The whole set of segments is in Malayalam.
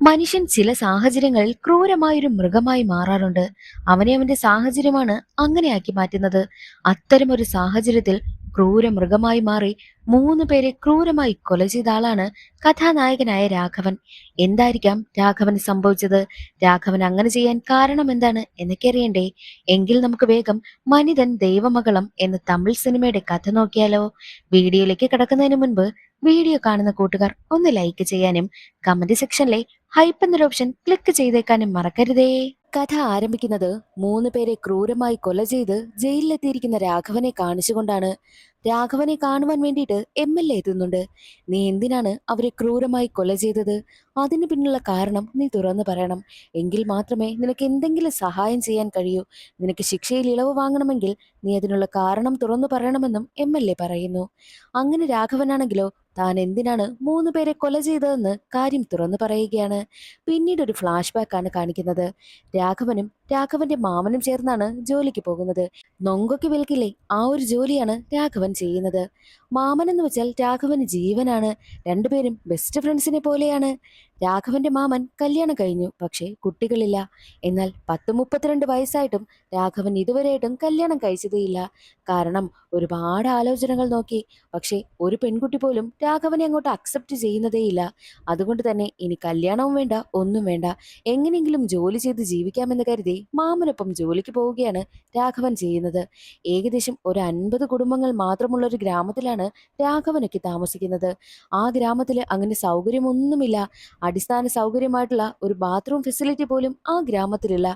മനുഷ്യൻ ചില സാഹചര്യങ്ങളിൽ ക്രൂരമായൊരു മൃഗമായി മാറാറുണ്ട്. അവനെ അവന്റെ സാഹചര്യമാണ് അങ്ങനെയാക്കി മാറ്റുന്നത്. അത്തരമൊരു സാഹചര്യത്തിൽ ക്രൂര മൃഗമായി മാറി 3 പേരെ ക്രൂരമായി കൊല ചെയ്ത ആളാണ് കഥാനായകനായ രാഘവൻ. എന്തായിരിക്കാം രാഘവന് സംഭവിച്ചത്? രാഘവൻ അങ്ങനെ ചെയ്യാൻ കാരണം എന്താണ് എന്നൊക്കെ അറിയണ്ടേ? എങ്കിൽ നമുക്ക് വേഗം മനിതൻ ദൈവമകളം എന്ന തമിഴ് സിനിമയുടെ കഥ നോക്കിയാലോ? വീഡിയോയിലേക്ക് കിടക്കുന്നതിന് മുൻപ് വീഡിയോ കാണുന്ന കൂട്ടുകാർ ഒന്ന് ലൈക്ക് ചെയ്യാനും കമന്റ് സെക്ഷനിലെ ഹൈപ്പ് എന്നൊരു ഓപ്ഷൻ ക്ലിക്ക് ചെയ്തേക്കാനും മറക്കരുതേ. കഥ ആരംഭിക്കുന്നത് 3 പേരെ ക്രൂരമായി കൊല ചെയ്ത് ജയിലിലെത്തിയിരിക്കുന്ന രാഘവനെ കാണിച്ചുകൊണ്ടാണ്. രാഘവനെ കാണുവാൻ വേണ്ടിയിട്ട് MLA എത്തുന്നുണ്ട്. നീ എന്തിനാണ് അവരെ ക്രൂരമായി കൊല ചെയ്തത്? അതിന് പിന്നിലുള്ള കാരണം നീ തുറന്നു പറയണം. എങ്കിൽ മാത്രമേ നിനക്ക് എന്തെങ്കിലും സഹായം ചെയ്യാൻ കഴിയൂ. നിനക്ക് ശിക്ഷയിൽ ഇളവ് വാങ്ങണമെങ്കിൽ നീ അതിനുള്ള കാരണം തുറന്നു പറയണമെന്നും MLA പറയുന്നു. അങ്ങനെ രാഘവനാണെങ്കിലോ താൻ എന്തിനാണ് 3 പേരെ കൊല ചെയ്തതെന്ന് കാര്യം തുറന്നു പറയുകയാണ്. പിന്നീട് ഒരു ഫ്ലാഷ് ബാക്ക് ആണ് കാണിക്കുന്നത്. രാഘവനും രാഘവന്റെ മാമനും ചേർന്നാണ് ജോലിക്ക് പോകുന്നത്. നൊങ്കൊക്കെ വിൽക്കില്ലേ, ആ ഒരു ജോലിയാണ് രാഘവൻ ചെയ്യുന്നത്. മാമൻ എന്ന് വെച്ചാൽ രാഘവന് ജീവനാണ്. രണ്ടുപേരും ബെസ്റ്റ് ഫ്രണ്ട്സിനെ പോലെയാണ്. രാഘവന്റെ മാമൻ കല്യാണം കഴിഞ്ഞു, പക്ഷേ കുട്ടികളില്ല. എന്നാൽ 10-32 വയസ്സായിട്ടും രാഘവൻ ഇതുവരെയായിട്ടും കല്യാണം കഴിച്ചതേയില്ല. കാരണം ഒരുപാട് ആലോചനകൾ നോക്കി, പക്ഷേ ഒരു പെൺകുട്ടി പോലും രാഘവനെ അങ്ങോട്ട് അക്സെപ്റ്റ് ചെയ്യുന്നതേയില്ല. അതുകൊണ്ട് തന്നെ ഇനി കല്യാണവും വേണ്ട, ഒന്നും വേണ്ട, എങ്ങനെയെങ്കിലും ജോലി ചെയ്ത് ജീവിക്കാമെന്ന് കരുതി മാമനൊപ്പം ജോലിക്ക് പോവുകയാണ് രാഘവൻ ചെയ്യുന്നത്. ഏകദേശം ഒരു 50 കുടുംബങ്ങൾ മാത്രമുള്ള ഒരു ഗ്രാമത്തിലാണ് രാഘവനൊക്കെ താമസിക്കുന്നത്. ആ ഗ്രാമത്തിൽ അങ്ങനെ സൗകര്യമൊന്നുമില്ല. അടിസ്ഥാന സൗകര്യമായിട്ടുള്ള ഒരു ബാത്റൂം ഫെസിലിറ്റി പോലും ആ ഗ്രാമത്തിലില്ല.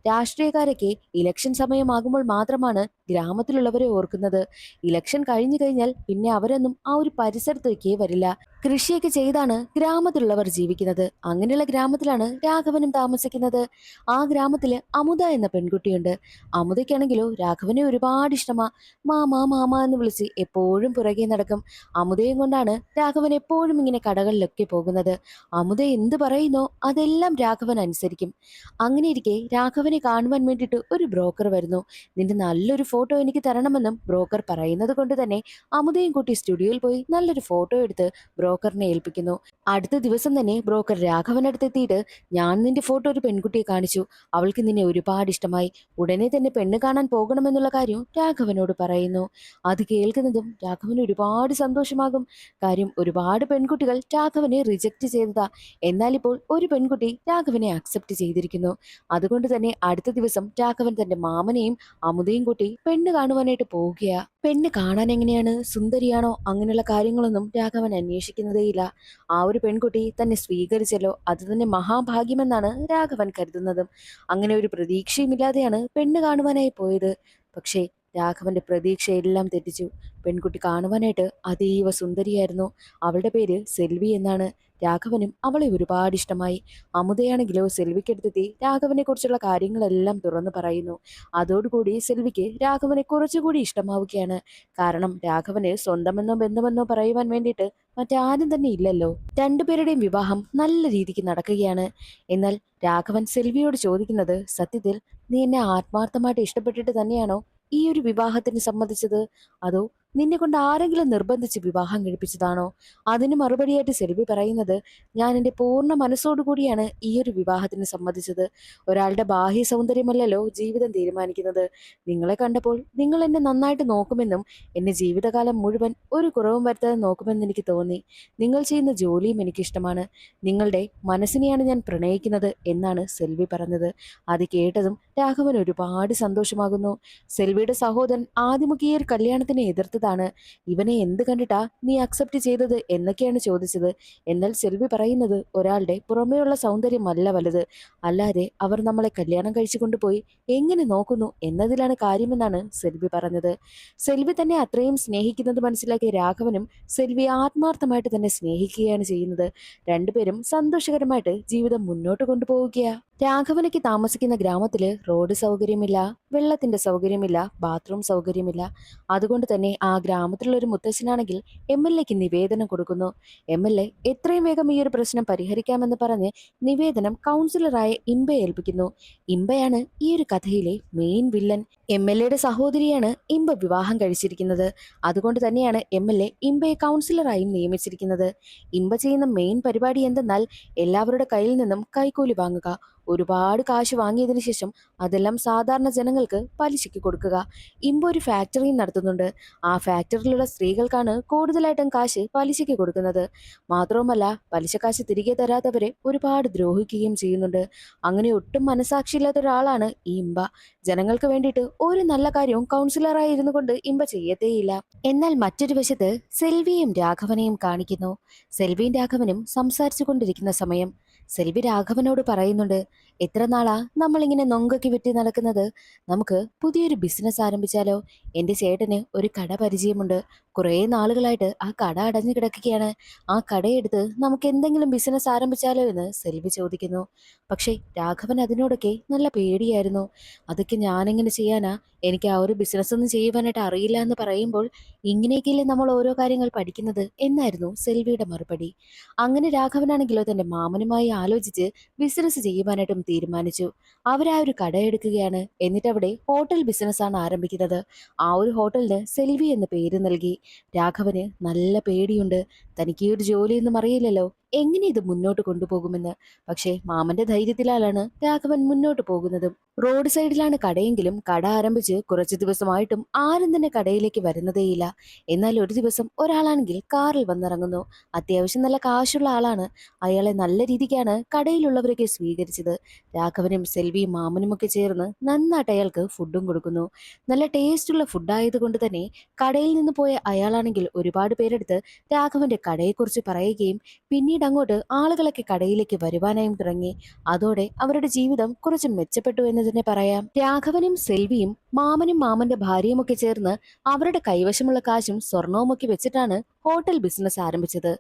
രാഷ്ട്രീയക്കാരൊക്കെ ഇലക്ഷൻ സമയമാകുമ്പോൾ മാത്രമാണ് ഗ്രാമത്തിലുള്ളവരെ ഓർക്കുന്നത്. ഇലക്ഷൻ കഴിഞ്ഞു കഴിഞ്ഞാൽ പിന്നെ അവരൊന്നും ആ ഒരു പരിസരത്തേക്കേ വരില്ല. കൃഷിയൊക്കെ ചെയ്താണ് ഗ്രാമത്തിലുള്ളവർ ജീവിക്കുന്നത്. അങ്ങനെയുള്ള ഗ്രാമത്തിലാണ് രാഘവനും താമസിക്കുന്നത്. ആ ഗ്രാമത്തില് അമുത എന്ന പെൺകുട്ടിയുണ്ട്. അമുതയ്ക്കാണെങ്കിലോ രാഘവനെ ഒരുപാട് ഇഷ്ടമാ. മാമാ മാമ എന്ന് വിളിച്ച് എപ്പോഴും പുറകെ നടക്കും. അമുതയും കൊണ്ടാണ് രാഘവൻ എപ്പോഴും ഇങ്ങനെ കടകളിലൊക്കെ പോകുന്നത്. അമുത എന്ത് പറയുന്നോ അതെല്ലാം രാഘവൻ അനുസരിക്കും. അങ്ങനെ ഇരിക്കെ രാഘവനെ കാണുവാൻ വേണ്ടിയിട്ട് ഒരു ബ്രോക്കർ വരുന്നു. നിന്റെ നല്ലൊരു ഫോട്ടോ എനിക്ക് തരണമെന്നും ബ്രോക്കർ പറയുന്നത് കൊണ്ട് തന്നെ അമുദയും കൂട്ടി സ്റ്റുഡിയോയിൽ പോയി നല്ലൊരു ഫോട്ടോ എടുത്ത് ബ്രോക്കറിനെ ഏൽപ്പിക്കുന്നു. അടുത്ത ദിവസം തന്നെ ബ്രോക്കർ രാഘവനടുത്തെത്തിയിട്ട്, ഞാൻ നിന്റെ ഫോട്ടോ ഒരു പെൺകുട്ടിയെ കാണിച്ചു, അവൾക്ക് നിന്നെ ഒരുപാട് ഇഷ്ടമായി, ഉടനെ തന്നെ പെണ്ണ് കാണാൻ പോകണമെന്നുള്ള കാര്യം രാഘവനോട് പറയുന്നു. അത് കേൾക്കുന്നതും രാഘവന് ഒരുപാട് സന്തോഷമാകും. കാര്യം ഒരുപാട് പെൺകുട്ടികൾ രാഘവനെ റിജക്റ്റ് ചെയ്തതാ. എന്നാൽ ഇപ്പോൾ ഒരു പെൺകുട്ടി രാഘവനെ അക്സെപ്റ്റ് ചെയ്തിരിക്കുന്നു. അതുകൊണ്ട് തന്നെ അടുത്ത ദിവസം രാഘവൻ തന്റെ മാമനെയും അമുദയും കൂട്ടി പെണ്ണ് കാണുവാനായിട്ട് പോവുകയാ. പെണ്ണ് കാണാൻ എങ്ങനെയാണ്, സുന്ദരിയാണോ, അങ്ങനെയുള്ള കാര്യങ്ങളൊന്നും രാഘവൻ അന്വേഷിക്കുന്നതേയില്ല. ആ ഒരു പെൺകുട്ടി തന്നെ സ്വീകരിച്ചല്ലോ, അത് തന്നെ മഹാഭാഗ്യമെന്നാണ് രാഘവൻ കരുതുന്നതും. അങ്ങനെ ഒരു പ്രതീക്ഷയുമില്ലാതെയാണ് പെണ്ണ് കാണുവാനായി പോയത്. പക്ഷേ രാഘവന്റെ പ്രതീക്ഷയെല്ലാം തെറ്റിച്ചു. പെൺകുട്ടി കാണുവാനായിട്ട് അതീവ സുന്ദരിയായിരുന്നു. അവളുടെ പേര് സെൽവി എന്നാണ്. രാഘവനും അവളെ ഒരുപാട് ഇഷ്ടമായി. അമുദയാണെങ്കിലോ സെൽവിക്കടുത്തെത്തി രാഘവനെ കുറിച്ചുള്ള കാര്യങ്ങളെല്ലാം തുറന്നു പറയുന്നു. അതോടുകൂടി സെൽവിക്ക് രാഘവനെ കുറച്ചുകൂടി ഇഷ്ടമാവുകയാണ്. കാരണം രാഘവന് സ്വന്തമെന്നോ ബന്ധമെന്നോ പറയുവാൻ വേണ്ടിയിട്ട് മറ്റാരും തന്നെ ഇല്ലല്ലോ. രണ്ടുപേരുടെയും വിവാഹം നല്ല രീതിക്ക് നടക്കുകയാണ്. എന്നാൽ രാഘവൻ സെൽവിയോട് ചോദിക്കുന്നത്, സത്യത്തിൽ നീ എന്നെ ആത്മാർത്ഥമായിട്ട് ഇഷ്ടപ്പെട്ടിട്ട് തന്നെയാണോ ഈ ഒരു വിവാഹത്തിന് സമ്മതിച്ചത്, അതോ നിന്നെ കൊണ്ട് ആരെങ്കിലും നിർബന്ധിച്ച് വിവാഹം കഴിപ്പിച്ചതാണോ? അതിന് മറുപടിയായിട്ട് സെൽവി പറയുന്നത്, ഞാൻ എൻ്റെ പൂർണ്ണ മനസ്സോടുകൂടിയാണ് ഈ ഒരു വിവാഹത്തിന് സമ്മതിച്ചത്. ഒരാളുടെ ബാഹ്യ സൗന്ദര്യമല്ലല്ലോ ജീവിതം തീരുമാനിക്കുന്നത്. നിങ്ങളെ കണ്ടപ്പോൾ നിങ്ങൾ എന്നെ നന്നായിട്ട് നോക്കുമെന്നും എന്നെ ജീവിതകാലം മുഴുവൻ ഒരു കുറവും വരുത്താതെ നോക്കുമെന്ന് എനിക്ക് തോന്നി. നിങ്ങൾ ചെയ്യുന്ന ജോലിയും എനിക്കിഷ്ടമാണ്. നിങ്ങളുടെ മനസ്സിനെയാണ് ഞാൻ പ്രണയിക്കുന്നത് എന്നാണ് സെൽവി പറഞ്ഞത്. അത് കേട്ടതും രാഘവൻ ഒരുപാട് സന്തോഷമാകുന്നു. സെൽവിയുടെ സഹോദരൻ ആദ്യമൊക്കെ ഈ ഒരു കല്യാണത്തിനെ എതിർത്തതാണ്. ഇവനെ എന്ത് കണ്ടിട്ടാ നീ അക്സെപ്റ്റ് ചെയ്തത് എന്നൊക്കെയാണ് ചോദിച്ചത്. എന്നാൽ സെൽവി പറയുന്നത്, ഒരാളുടെ പുറമേയുള്ള സൗന്ദര്യമല്ല വലുത്, അല്ലാതെ അവർ നമ്മളെ കല്യാണം കഴിച്ചു കൊണ്ടുപോയി എങ്ങനെ നോക്കുന്നു എന്നതിലാണ് കാര്യമെന്നാണ് സെൽവി പറഞ്ഞത്. സെൽവി തന്നെ അത്രയും സ്നേഹിക്കുന്നത് മനസ്സിലാക്കിയ രാഘവനും സെൽവിയെ ആത്മാർത്ഥമായിട്ട് തന്നെ സ്നേഹിക്കുകയാണ് ചെയ്യുന്നത്. രണ്ടുപേരും സന്തോഷകരമായിട്ട് ജീവിതം മുന്നോട്ട് കൊണ്ടുപോവുകയാ. രാഘവനയ്ക്ക് താമസിക്കുന്ന ഗ്രാമത്തില് റോഡ് സൗകര്യമില്ല, വെള്ളത്തിന്റെ സൗകര്യമില്ല, ബാത്റൂം സൗകര്യമില്ല. അതുകൊണ്ട് തന്നെ ആ ഗ്രാമത്തിലുള്ള ഒരു മുത്തശ്ശനാണെങ്കിൽ MLAക്ക് നിവേദനം കൊടുക്കുന്നു. MLA എത്രയും വേഗം ഈ ഒരു പ്രശ്നം പരിഹരിക്കാമെന്ന് പറഞ്ഞ് നിവേദനം കൗൺസിലറായ ഇമ്പയെ ഏൽപ്പിക്കുന്നു. ഇമ്പയാണ് ഈ ഒരു കഥയിലെ മെയിൻ വില്ലൻ. MLAയുടെ സഹോദരിയാണ് ഇമ്പ വിവാഹം കഴിച്ചിരിക്കുന്നത്. അതുകൊണ്ട് തന്നെയാണ് MLA ഇമ്പയെ കൗൺസിലറായും നിയമിച്ചിരിക്കുന്നത്. ഇമ്പ ചെയ്യുന്ന മെയിൻ പരിപാടി എന്തെന്നാൽ എല്ലാവരുടെ കയ്യിൽ നിന്നും കൈക്കൂലി വാങ്ങുക. ഒരുപാട് കാശ് വാങ്ങിയതിനു ശേഷം അതെല്ലാം സാധാരണ ജനങ്ങൾക്ക് പലിശയ്ക്ക് കൊടുക്കുക. ഇമ്പ ഒരു ഫാക്ടറിയും നടത്തുന്നുണ്ട്. ആ ഫാക്ടറിയിലുള്ള സ്ത്രീകൾക്കാണ് കൂടുതലായിട്ടും കാശ് പലിശയ്ക്ക് കൊടുക്കുന്നത്. മാത്രവുമല്ല, പലിശ കാശ് തിരികെ തരാത്തവരെ ഒരുപാട് ദ്രോഹിക്കുകയും ചെയ്യുന്നുണ്ട്. അങ്ങനെ ഒട്ടും മനസാക്ഷിയില്ലാത്ത ഒരാളാണ് ഈ ഇമ്പ. ജനങ്ങൾക്ക് വേണ്ടിയിട്ട് ഒരു നല്ല കാര്യവും കൗൺസിലറായി ഇരുന്നു കൊണ്ട് ഇമ്പ ചെയ്യത്തേയില്ല. എന്നാൽ മറ്റൊരു വശത്ത് സെൽവിയും രാഘവനെയും കാണിക്കുന്നു. സെൽവിയും രാഘവനും സംസാരിച്ചു കൊണ്ടിരിക്കുന്ന സമയം സെൽവി രാഘവനോട് പറയുന്നുണ്ട്, എത്ര നാളാ നമ്മളിങ്ങനെ നൊങ്കൊക്കെ വിറ്റ് നടക്കുന്നത്? നമുക്ക് പുതിയൊരു ബിസിനസ് ആരംഭിച്ചാലോ? എന്റെ ചേട്ടന് ഒരു കട പരിചയമുണ്ട്. കുറേ നാളുകളായിട്ട് ആ കട അടഞ്ഞു കിടക്കുകയാണ്. ആ കടയെടുത്ത് നമുക്ക് എന്തെങ്കിലും ബിസിനസ് ആരംഭിച്ചാലോ എന്ന് സെൽവി ചോദിക്കുന്നു. പക്ഷേ രാഘവൻ അതിനോടൊക്കെ നല്ല പേടിയായിരുന്നു. അതൊക്കെ ഞാനെങ്ങനെ ചെയ്യാനാ? എനിക്ക് ആ ഒരു ബിസിനസ് ഒന്നും ചെയ്യുവാനായിട്ട് അറിയില്ല എന്ന് പറയുമ്പോൾ, ഇങ്ങനെയൊക്കെയല്ലേ നമ്മൾ ഓരോ കാര്യങ്ങൾ പഠിക്കുന്നത് എന്നായിരുന്നു സെൽവിയുടെ മറുപടി. അങ്ങനെ രാഘവനാണെങ്കിലോ തന്റെ മാമനുമായി ആലോചിച്ച് ബിസിനസ് ചെയ്യുവാനായിട്ടും തീരുമാനിച്ചു. അവരാ ഒരു കട എടുക്കുകയാണ്. എന്നിട്ട് അവിടെ ഹോട്ടൽ ബിസിനസ്സാണ് ആരംഭിക്കുന്നത്. ആ ഒരു ഹോട്ടലിന് സെൽവി എന്ന് പേര് നൽകി. രാഘവന് നല്ല പേടിയുണ്ട്. തനിക്ക് ഈ ഒരു ജോലിയൊന്നും അറിയില്ലല്ലോ, എങ്ങനെ ഇത് മുന്നോട്ട് കൊണ്ടുപോകുമെന്ന്. പക്ഷേ മാമന്റെ ധൈര്യത്തിലാലാണ് രാഘവൻ മുന്നോട്ട് പോകുന്നതും. റോഡ് സൈഡിലാണ് കടയെങ്കിലും കട ആരംഭിച്ച് കുറച്ചു ദിവസമായിട്ടും ആരും തന്നെ കടയിലേക്ക് വരുന്നതേയില്ല. എന്നാൽ ഒരു ദിവസം ഒരാളാണെങ്കിൽ കാറിൽ വന്നിറങ്ങുന്നു. അത്യാവശ്യം നല്ല കാശുള്ള ആളാണ്. അയാളെ നല്ല രീതിക്കാണ് കടയിലുള്ളവരൊക്കെ സ്വീകരിച്ചത്. രാഘവനും സെൽവിയും മാമനുമൊക്കെ ചേർന്ന് നന്നായിട്ട് അയാൾക്ക് ഫുഡും കൊടുക്കുന്നു. നല്ല ടേസ്റ്റുള്ള ഫുഡായതുകൊണ്ട് തന്നെ കടയിൽ നിന്ന് പോയ അയാളാണെങ്കിൽ ഒരുപാട് പേരെടുത്ത് രാഘവന്റെ കടയെക്കുറിച്ച് പറയുകയും പിന്നീട് അങ്ങോട്ട് ആളുകളൊക്കെ കടയിലേക്ക് വരുവാനായും തുടങ്ങി. അതോടെ അവരുടെ ജീവിതം കുറച്ച് മെച്ചപ്പെട്ടു എന്ന് തന്നെ പറയാം. രാഘവനും സെൽവിയും മാമനും മാമന്റെ ഭാര്യയുമൊക്കെ ചേർന്ന് അവരുടെ കൈവശമുള്ള കാശും സ്വർണവുമൊക്കെ വെച്ചിട്ടാണ് ഹോട്ടൽ ബിസിനസ് ആരംഭിച്ചത്.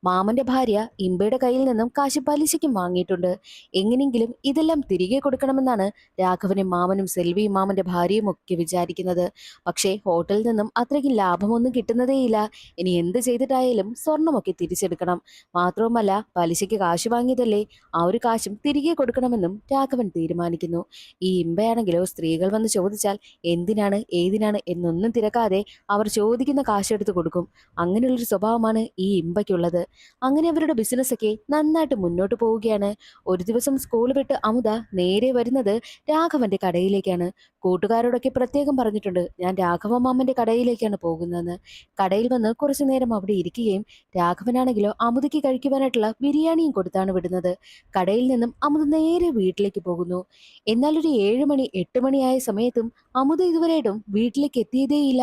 മാമന്റെ ഭാര്യ ഇമ്പയുടെ കയ്യിൽ നിന്നും കാശ് പലിശയ്ക്കും വാങ്ങിയിട്ടുണ്ട്. എങ്ങനെയെങ്കിലും ഇതെല്ലാം തിരികെ കൊടുക്കണമെന്നാണ് രാഘവനും മാമനും സെൽവിയും മാമന്റെ ഭാര്യയും ഒക്കെ വിചാരിക്കുന്നത്. പക്ഷേ ഹോട്ടലിൽ നിന്നും അത്രയ്ക്ക് ലാഭമൊന്നും കിട്ടുന്നതേയില്ല. ഇനി എന്ത് ചെയ്തിട്ടായാലും സ്വർണമൊക്കെ തിരിച്ചെടുക്കണം. മാത്രവുമല്ല, പലിശയ്ക്ക് കാശ് വാങ്ങിയതല്ലേ, ആ ഒരു കാശും തിരികെ കൊടുക്കണമെന്നും രാഘവൻ തീരുമാനിക്കുന്നു. ഈ ഇമ്പയാണെങ്കിലോ സ്ത്രീകൾ വന്ന് ചോദിച്ചാൽ എന്തിനാണ് ഏതിനാണ് എന്നൊന്നും തിരക്കാതെ അവർ ചോദിക്കുന്ന കാശെടുത്ത് കൊടുക്കും. അങ്ങനെയുള്ളൊരു സ്വഭാവമാണ് ഈ ഇമ്പയ്ക്കുള്ളത്. അങ്ങനെ അവരുടെ ബിസിനസ്സൊക്കെ നന്നായിട്ട് മുന്നോട്ട് പോവുകയാണ്. ഒരു ദിവസം സ്കൂൾ വിട്ട് അമുത നേരെ വരുന്നത് രാഘവന്റെ കടയിലേക്കാണ്. കൂട്ടുകാരോടൊക്കെ പ്രത്യേകം പറഞ്ഞിട്ടുണ്ട്, ഞാൻ രാഘവ മാമന്റെ കടയിലേക്കാണ് പോകുന്നതെന്ന്. കടയിൽ വന്ന് കുറച്ചു നേരം അവിടെ ഇരിക്കുകയും രാഘവനാണെങ്കിലോ അമുതയ്ക്ക് കഴിക്കുവാനായിട്ടുള്ള ബിരിയാണിയും കൊടുത്താണ് വിടുന്നത്. കടയിൽ നിന്നും അമുത നേരെ വീട്ടിലേക്ക് പോകുന്നു. എന്നാൽ ഒരു 7 മണി 8 മണി ആയ സമയത്തും അമുത ഇതുവരെയായിട്ടും വീട്ടിലേക്ക് എത്തിയതേയില്ല.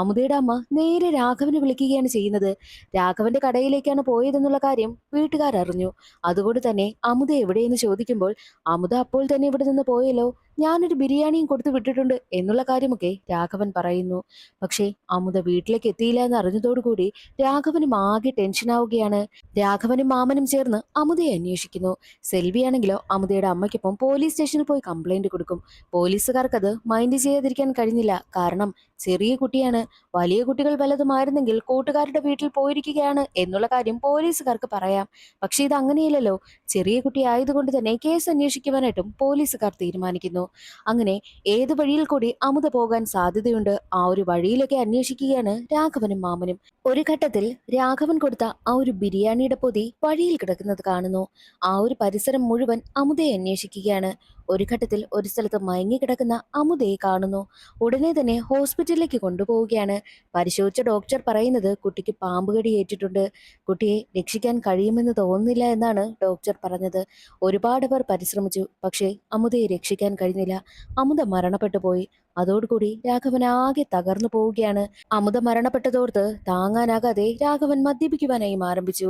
അമുതയുടെ അമ്മ നേരെ രാഘവനെ വിളിക്കുകയാണ് ചെയ്യുന്നത്. രാഘവന്റെ കടയിലേക്കാണ് പോയതെന്നുള്ള കാര്യം വീട്ടുകാർ അറിഞ്ഞു. അതുകൊണ്ട് തന്നെ അമുത എവിടെയെന്ന് ചോദിക്കുമ്പോൾ അമുത അപ്പോൾ തന്നെ ഇവിടെ നിന്ന് പോയല്ലോ, ഞാനൊരു ബിരിയാണിയും കൊടുത്തു വിട്ടിട്ടുണ്ട് എന്നുള്ള കാര്യമൊക്കെ രാഘവൻ പറയുന്നു. പക്ഷേ അമുത വീട്ടിലേക്ക് എത്തിയില്ല എന്ന് അറിഞ്ഞതോടുകൂടി രാഘവനും ആകെ ടെൻഷനാവുകയാണ്. രാഘവനും മാമനും ചേർന്ന് അമുതയെ അന്വേഷിക്കുന്നു. സെൽവിയാണെങ്കിലോ അമുതയുടെ അമ്മയ്ക്കൊപ്പം പോലീസ് സ്റ്റേഷനിൽ പോയി കംപ്ലൈന്റ് കൊടുക്കും. പോലീസുകാർക്കത് മൈൻഡ് ചെയ്യാതിരിക്കാൻ കഴിഞ്ഞില്ല. കാരണം ചെറിയ കുട്ടിയാണ്. വലിയ കുട്ടികൾ വല്ലതുമായിരുന്നെങ്കിൽ കൂട്ടുകാരുടെ വീട്ടിൽ പോയിരിക്കുകയാണ് എന്നുള്ള കാര്യം പോലീസുകാർക്ക് പറയാം. പക്ഷെ ഇത് അങ്ങനെയല്ലല്ലോ. ചെറിയ കുട്ടി ആയതുകൊണ്ട് തന്നെ കേസ് അന്വേഷിക്കുവാനായിട്ടും പോലീസുകാർ തീരുമാനിക്കുന്നു. അങ്ങനെ ഏത് വഴിയിൽ കൂടി അമുത പോകാൻ സാധ്യതയുണ്ട്, ആ ഒരു വഴിയിലൊക്കെ അന്വേഷിക്കുകയാണ് രാഘവനും മാമനും. ഒരു ഘട്ടത്തിൽ രാഘവൻ കൊടുത്ത ആ ഒരു ബിരിയാണിയുടെ പൊതി വഴിയിൽ കിടക്കുന്നത് കാണുന്നു. ആ ഒരു പരിസരം മുഴുവൻ അമുതയെ അന്വേഷിക്കുകയാണ്. ഒരു ഘട്ടത്തിൽ ഒരു സ്ഥലത്ത് മയങ്ങിക്കിടക്കുന്ന അമുതയെ കാണുന്നു. ഉടനെ തന്നെ ഹോസ്പിറ്റലിലേക്ക് കൊണ്ടുപോവുകയാണ്. പരിശോധിച്ച ഡോക്ടർ പറയുന്നത് കുട്ടിക്ക് പാമ്പ് കടി ഏറ്റിട്ടുണ്ട്. കുട്ടിയെ രക്ഷിക്കാൻ കഴിയുമെന്ന് തോന്നുന്നില്ല എന്നാണ് ഡോക്ടർ പറഞ്ഞത്. ഒരുപാട് പേർ പരിശ്രമിച്ചു, പക്ഷേ അമുതയെ രക്ഷിക്കാൻ കഴിഞ്ഞില്ല. അമുത മരണപ്പെട്ടു പോയി. അതോടുകൂടി രാഘവൻ ആകെ തകർന്നു പോവുകയാണ്. അമുത മരണപ്പെട്ടതോർത്ത് താങ്ങാനാകാതെ രാഘവൻ മദ്യപിക്കുവാനായി ആരംഭിച്ചു.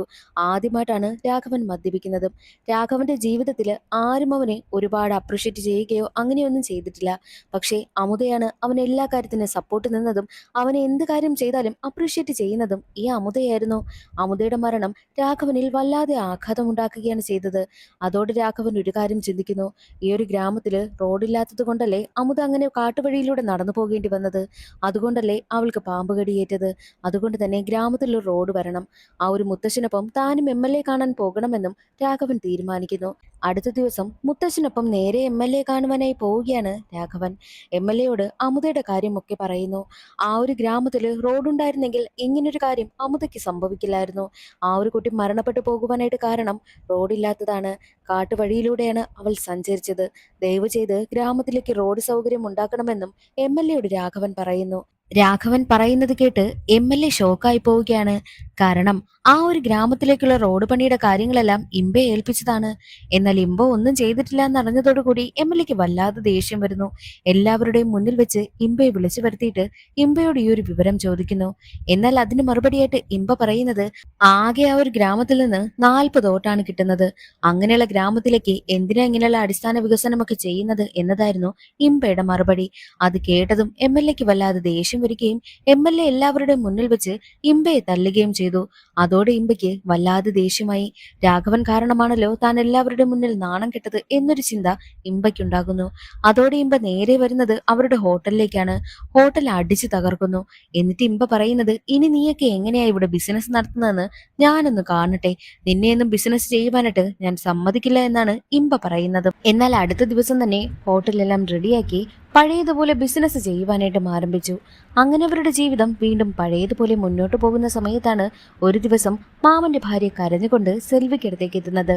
ആദ്യമായിട്ടാണ് രാഘവൻ മദ്യപിക്കുന്നതും. രാഘവന്റെ ജീവിതത്തിൽ ആരും അവനെ ഒരുപാട് അപ്രിഷ്യേറ്റ് ചെയ്യുകയോ അങ്ങനെയൊന്നും ചെയ്തിട്ടില്ല. പക്ഷേ അമുതയാണ് അവൻ എല്ലാ കാര്യത്തിനും സപ്പോർട്ട് നിന്നതും അവനെ എന്ത് കാര്യം ചെയ്താലും അപ്രിഷ്യേറ്റ് ചെയ്യുന്നതും ഈ അമുതയായിരുന്നു. അമുതയുടെ മരണം രാഘവനിൽ വല്ലാതെ ആഘാതമുണ്ടാക്കുകയാണ് ചെയ്തത്. അതോടെ രാഘവൻ ഒരു കാര്യം ചിന്തിക്കുന്നു. ഈ ഒരു ഗ്രാമത്തില് റോഡില്ലാത്തത് കൊണ്ടല്ലേ അമുത അങ്ങനെ കാട്ടുവഴിയിലൂടെ നടന്നു പോകേണ്ടി വന്നത്. അതുകൊണ്ടല്ലേ അവൾക്ക് പാമ്പ് കടിയേറ്റത്. അതുകൊണ്ട് തന്നെ ഗ്രാമത്തിൽ ഒരു റോഡ് വരണം. ആ ഒരു മുത്തശ്ശനൊപ്പം താനും MLA കാണാൻ പോകണമെന്നും രാഘവൻ തീരുമാനിക്കുന്നു. അടുത്ത ദിവസം മുത്തശ്ശനൊപ്പം നേരെ MLA കാണുവാനായി പോവുകയാണ് രാഘവൻ. MLAയോട് അമുതയുടെ കാര്യമൊക്കെ പറയുന്നു. ആ ഒരു ഗ്രാമത്തിൽ റോഡുണ്ടായിരുന്നെങ്കിൽ ഇങ്ങനൊരു കാര്യം അമുതയ്ക്ക് സംഭവിക്കില്ലായിരുന്നു. ആ ഒരു കുട്ടി മരണപ്പെട്ടു പോകുവാനായിട്ട് കാരണം റോഡില്ലാത്തതാണ്. കാട്ടുവഴിയിലൂടെയാണ് അവൾ സഞ്ചരിച്ചത്. ദയവ് ചെയ്ത് ഗ്രാമത്തിലേക്ക് റോഡ് സൗകര്യം ഉണ്ടാക്കണമെന്നും MLAയോട് രാഘവൻ പറയുന്നു. രാഘവൻ പറയുന്നത് കേട്ട് MLA ഷോക്കായി പോവുകയാണ്. കാരണം ആ ഒരു ഗ്രാമത്തിലേക്കുള്ള റോഡ് പണിയുടെ കാര്യങ്ങളെല്ലാം ഇമ്പയെ ഏൽപ്പിച്ചതാണ്. എന്നാൽ ഇമ്പ ഒന്നും ചെയ്തിട്ടില്ല എന്നറിഞ്ഞതോടുകൂടി MLAക്ക് വല്ലാതെ ദേഷ്യം വരുന്നു. എല്ലാവരുടെയും മുന്നിൽ വെച്ച് ഇമ്പയെ വിളിച്ചു വരുത്തിയിട്ട് ഇമ്പയോട് ഈ ഒരു വിവരം ചോദിക്കുന്നു. എന്നാൽ അതിന് മറുപടിയായിട്ട് ഇമ്പ പറയുന്നത് ആകെ ആ ഒരു ഗ്രാമത്തിൽ നിന്ന് 40 വോട്ടാണ് കിട്ടുന്നത്. അങ്ങനെയുള്ള ഗ്രാമത്തിലേക്ക് എന്തിനാ ഇങ്ങനെയുള്ള അടിസ്ഥാന വികസനമൊക്കെ ചെയ്യുന്നത് എന്നതായിരുന്നു ഇമ്പയുടെ മറുപടി. അത് കേട്ടതും MLAക്ക് വല്ലാതെ ദേഷ്യം വരികയും MLA എല്ലാവരുടെയും മുന്നിൽ വെച്ച് ഇമ്പയെ തല്ലുകയും ചെയ്തു. അതോടെ ഇമ്പയ്ക്ക് വല്ലാതെ ദേഷ്യമായി. രാഘവൻ കാരണമാണല്ലോ താൻ എല്ലാവരുടെ മുന്നിൽ നാണം കെട്ടത് എന്നൊരു ചിന്ത ഇമ്പയ്ക്കുണ്ടാകുന്നു. അതോടെ ഇമ്പ നേരെ വരുന്നത് അവരുടെ ഹോട്ടലിലേക്കാണ്. ഹോട്ടൽ അടിച്ചു തകർക്കുന്നു. എന്നിട്ട് ഇമ്പ പറയുന്നത്, ഇനി നീയൊക്കെ എങ്ങനെയാ ഇവിടെ ബിസിനസ് നടത്തുന്നതെന്ന് ഞാനൊന്ന് കാണട്ടെ. നിന്നെയൊന്നും ബിസിനസ് ചെയ്യുവാനായിട്ട് ഞാൻ സമ്മതിക്കില്ല എന്നാണ് ഇമ്പ പറയുന്നത്. എന്നാൽ അടുത്ത ദിവസം തന്നെ ഹോട്ടലെല്ലാം റെഡിയാക്കി പഴയതുപോലെ ബിസിനസ് ചെയ്യുവാനായിട്ട് ആരംഭിച്ചു. അങ്ങനെ അവരുടെ ജീവിതം വീണ്ടും പഴയതുപോലെ മുന്നോട്ട് പോകുന്ന സമയത്താണ് ഒരു ദിവസം മാമന്റെ ഭാര്യ കരഞ്ഞുകൊണ്ട് സെൽവിക്കടുത്തേക്ക് എത്തുന്നത്.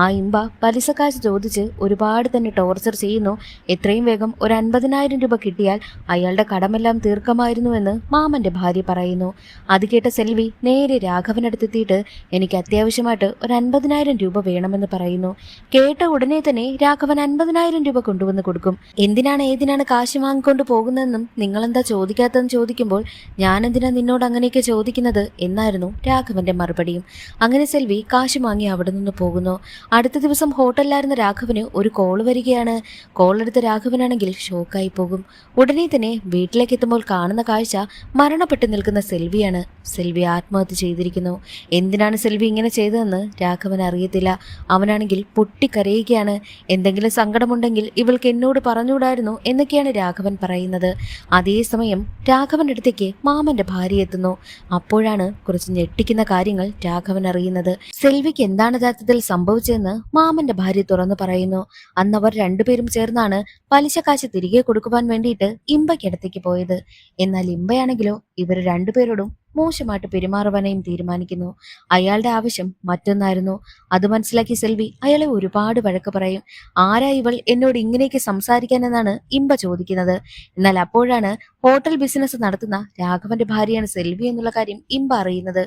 ആ ഇമ്പ പലിശക്കാശ് ചോദിച്ച് ഒരുപാട് തന്നെ ടോർച്ചർ ചെയ്യുന്നു. എത്രയും വേഗം ഒരു 50,000 രൂപ കിട്ടിയാൽ അയാളുടെ കടമെല്ലാം തീർക്കമായിരുന്നുവെന്ന് മാമന്റെ ഭാര്യ പറയുന്നു. അത് കേട്ട സെൽവി നേരെ രാഘവനടുത്തെത്തിയിട്ട് എനിക്ക് അത്യാവശ്യമായിട്ട് ഒരു 50,000 രൂപ വേണമെന്ന് പറയുന്നു. കേട്ട ഉടനെ തന്നെ രാഘവൻ 50,000 രൂപ കൊണ്ടുവന്ന് കൊടുക്കും. ഏതിനാണ് കാശ് വാങ്ങിക്കൊണ്ട് പോകുന്നതെന്നും നിങ്ങളെന്താ ചോദിക്കാത്തതെന്ന് ചോദിക്കുമ്പോൾ ഞാനെന്തിനാ നിന്നോട് അങ്ങനെയൊക്കെ ചോദിക്കുന്നത് എന്നായിരുന്നു രാഘവന്റെ മറുപടിയും. അങ്ങനെ സെൽവി കാശ് വാങ്ങി അവിടെ നിന്ന് പോകുന്നു. അടുത്ത ദിവസം ഹോട്ടലിലായിരുന്ന രാഘവന് ഒരു കോൾ വരികയാണ്. കോൾ എടുത്ത രാഘവനാണെങ്കിൽ ഷോക്കായി പോകും. ഉടനെ തന്നെ വീട്ടിലേക്ക് എത്തുമ്പോൾ കാണുന്ന കാഴ്ച മരണപ്പെട്ടു നിൽക്കുന്ന സെൽവിയാണ്. സെൽവി ആത്മഹത്യ ചെയ്തിരിക്കുന്നു. എന്തിനാണ് സെൽവി ഇങ്ങനെ ചെയ്തതെന്ന് രാഘവൻ അറിയത്തില്ല. അവനാണെങ്കിൽ പൊട്ടിക്കരയുകയാണ്. എന്തെങ്കിലും സങ്കടമുണ്ടെങ്കിൽ ഇവൾക്ക് എന്നോട് പറഞ്ഞുകൂടായിരുന്നു എന്നൊക്കെയാണ് രാഘവൻ പറയുന്നത്. അതേസമയം രാഘവന്റെ അടുത്തേക്ക് മാമന്റെ ഭാര്യ എത്തുന്നു. അപ്പോഴാണ് കുറച്ച് ഞെട്ടിക്കുന്ന കാര്യങ്ങൾ രാഘവൻ അറിയുന്നത്. സെൽവിക്ക് എന്താണ് യഥാർത്ഥത്തിൽ സംഭവിച്ചതെന്ന് മാമന്റെ ഭാര്യ തുറന്നു പറയുന്നു. അന്ന് അവർ രണ്ടുപേരും ചേർന്നാണ് പലിശ കാശ് തിരികെ കൊടുക്കുവാൻ വേണ്ടിയിട്ട് ഇമ്പയ്ക്കടുത്തേക്ക് പോയത്. എന്നാൽ ഇമ്പയാണെങ്കിലോ ഇവർ രണ്ടുപേരോടും മോശമായിട്ട് പെരുമാറുവാനായും തീരുമാനിക്കുന്നു. അയാളുടെ ആവശ്യം മറ്റൊന്നായിരുന്നു. അത് മനസ്സിലാക്കി സെൽവി അയാളെ ഒരുപാട് വഴക്ക് പറയും. ആരാ ഇവൾ എന്നോട് ഇങ്ങനെയൊക്കെ സംസാരിക്കാനെന്നാണ് ഇമ്പ ചോദിക്കുന്നത്. എന്നാൽ അപ്പോഴാണ് ഹോട്ടൽ ബിസിനസ് നടത്തുന്ന രാഘവന്റെ ഭാര്യയാണ് സെൽവി എന്നുള്ള കാര്യം ഇമ്പ അറിയുന്നത്.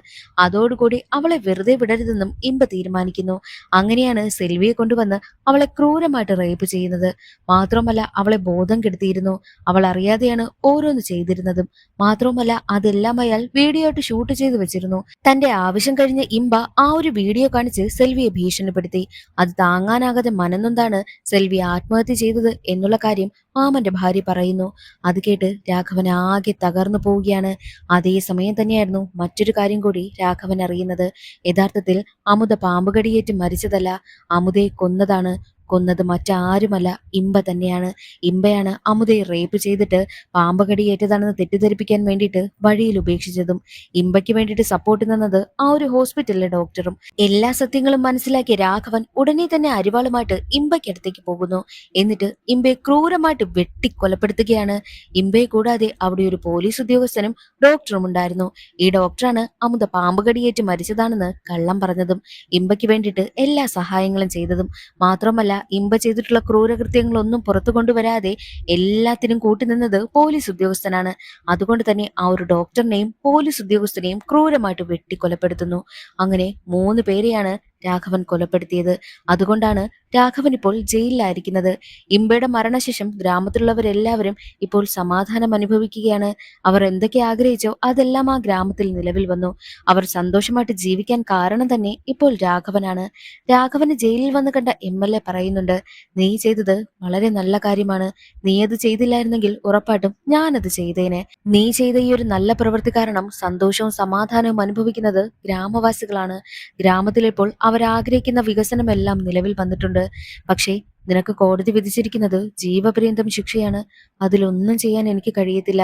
അതോടുകൂടി അവളെ വെറുതെ വിടരുതെന്നും ഇമ്പ തീരുമാനിക്കുന്നു. അങ്ങനെയാണ് സെൽവിയെ കൊണ്ടുവന്ന് അവളെ ക്രൂരമായിട്ട് റേപ്പ് ചെയ്യുന്നത്. മാത്രമല്ല അവളെ ബോധം കെടുത്തിയിരുന്നു. അവൾ അറിയാതെയാണ് ഓരോന്ന് ചെയ്തിരുന്നതും. മാത്രമല്ല അതെല്ലാം അയാൾ വീഡിയോ ആയിട്ട് ഷൂട്ട് ചെയ്ത് വെച്ചിരുന്നു. തന്റെ ആവശ്യം കഴിഞ്ഞ ഇമ്പ ആ ഒരു വീഡിയോ കാണിച്ച് സെൽവിയെ ഭീഷണിപ്പെടുത്തി. അത് താങ്ങാനാകാതെ മനന്നൊന്താണ് സെൽവി ആത്മഹത്യ ചെയ്തത് എന്നുള്ള കാര്യം മാമന്റെ ഭാര്യ പറയുന്നു. അത് കേട്ട് രാഘവൻ ആകെ തകർന്നു പോവുകയാണ്. അതേസമയം തന്നെയായിരുന്നു മറ്റൊരു കാര്യം കൂടി രാഘവൻ അറിയുന്നത്. യഥാർത്ഥത്തിൽ അമുത പാമ്പുകടിയേറ്റ് മരിച്ചതല്ല, അമുതയെ കൊന്നതാണ്. കൊന്നത് മറ്റാരുമല്ല, ഇമ്പ തന്നെയാണ്. ഇമ്പയാണ് അമുതയെ റേപ്പ് ചെയ്തിട്ട് പാമ്പ് കടിയേറ്റതാണെന്ന് തെറ്റിദ്ധരിപ്പിക്കാൻ വേണ്ടിയിട്ട് വഴിയിൽ ഉപേക്ഷിച്ചതും. ഇമ്പയ്ക്ക് വേണ്ടിയിട്ട് സപ്പോർട്ട് നിന്നത് ആ ഒരു ഹോസ്പിറ്റലിലെ ഡോക്ടറും. എല്ലാ സത്യങ്ങളും മനസ്സിലാക്കിയ രാഘവൻ ഉടനെ തന്നെ അരിവാളുമായിട്ട് ഇമ്പയ്ക്കടുത്തേക്ക് പോകുന്നു. എന്നിട്ട് ഇമ്പയെ ക്രൂരമായിട്ട് വെട്ടിക്കൊലപ്പെടുത്തുകയാണ്. ഇമ്പയെ കൂടാതെ അവിടെ ഒരു പോലീസ് ഉദ്യോഗസ്ഥനും ഡോക്ടറും ഉണ്ടായിരുന്നു. ഈ ഡോക്ടറാണ് അമുത പാമ്പ് കടിയേറ്റ് മരിച്ചതാണെന്ന് കള്ളം പറഞ്ഞതും ഇമ്പയ്ക്ക് വേണ്ടിയിട്ട് എല്ലാ സഹായങ്ങളും ചെയ്തതും. മാത്രമല്ല ഇമ്പ ചെയ്തിട്ടുള്ള ക്രൂരകൃത്യങ്ങളൊന്നും പുറത്തു കൊണ്ടുവരാതെ എല്ലാത്തിനും കൂട്ടുനിന്നത് പോലീസ് ഉദ്യോഗസ്ഥനാണ്. അതുകൊണ്ട് തന്നെ ആ ഒരു ഡോക്ടറിനെയും പോലീസ് ഉദ്യോഗസ്ഥനെയും ക്രൂരമായിട്ട് വെട്ടിക്കൊലപ്പെടുത്തുന്നു. അങ്ങനെ 3 പേരെയാണ് രാഘവൻ കൊലപ്പെടുത്തിയത്. അതുകൊണ്ടാണ് രാഘവൻ ഇപ്പോൾ ജയിലിലായിരിക്കുന്നത്. ഇമ്പയുടെ മരണശേഷം ഗ്രാമത്തിലുള്ളവരെല്ലാവരും ഇപ്പോൾ സമാധാനം അനുഭവിക്കുകയാണ്. അവർ എന്തൊക്കെ ആഗ്രഹിച്ചോ അതെല്ലാം ആ ഗ്രാമത്തിൽ നിലവിൽ വന്നു. അവർ സന്തോഷമായിട്ട് ജീവിക്കാൻ കാരണം തന്നെ ഇപ്പോൾ രാഘവനാണ്. രാഘവന് ജയിലിൽ വന്ന് കണ്ട MLA പറയുന്നുണ്ട്, നീ ചെയ്തത് വളരെ നല്ല കാര്യമാണ്. നീ അത് ചെയ്തില്ലായിരുന്നെങ്കിൽ ഉറപ്പായിട്ടും ഞാനത് ചെയ്തേനെ. നീ ചെയ്ത ഈ ഒരു നല്ല പ്രവൃത്തി കാരണം സന്തോഷവും സമാധാനവും അനുഭവിക്കുന്നത് ഗ്രാമവാസികളാണ്. ഗ്രാമത്തിലിപ്പോൾ അവരാഗ്രഹിക്കുന്ന വികസനമെല്ലാം നിലവിൽ വന്നിട്ടുണ്ട്. പക്ഷേ നിനക്ക് കോടതി വിധിച്ചിരിക്കുന്നത് ജീവപര്യന്തം ശിക്ഷയാണ്. അതിലൊന്നും ചെയ്യാൻ എനിക്ക് കഴിയത്തില്ല.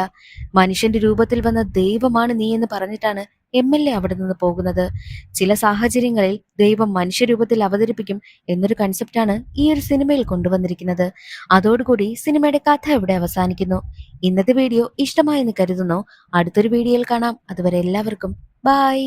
മനുഷ്യന്റെ രൂപത്തിൽ വന്ന ദൈവമാണ് നീ എന്ന് പറഞ്ഞിട്ടാണ് MLA അവിടെ നിന്ന് പോകുന്നത്. ചില സാഹചര്യങ്ങളിൽ ദൈവം മനുഷ്യരൂപത്തിൽ അവതരിപ്പിക്കും എന്നൊരു കൺസെപ്റ്റാണ് ഈ ഒരു സിനിമയിൽ കൊണ്ടുവന്നിരിക്കുന്നത്. അതോടുകൂടി സിനിമയുടെ കഥ ഇവിടെ അവസാനിക്കുന്നു. ഇന്നത്തെ വീഡിയോ ഇഷ്ടമായെന്ന് കരുതുന്നു. അടുത്തൊരു വീഡിയോയിൽ കാണാം. അതുവരെ എല്ലാവർക്കും ബൈ.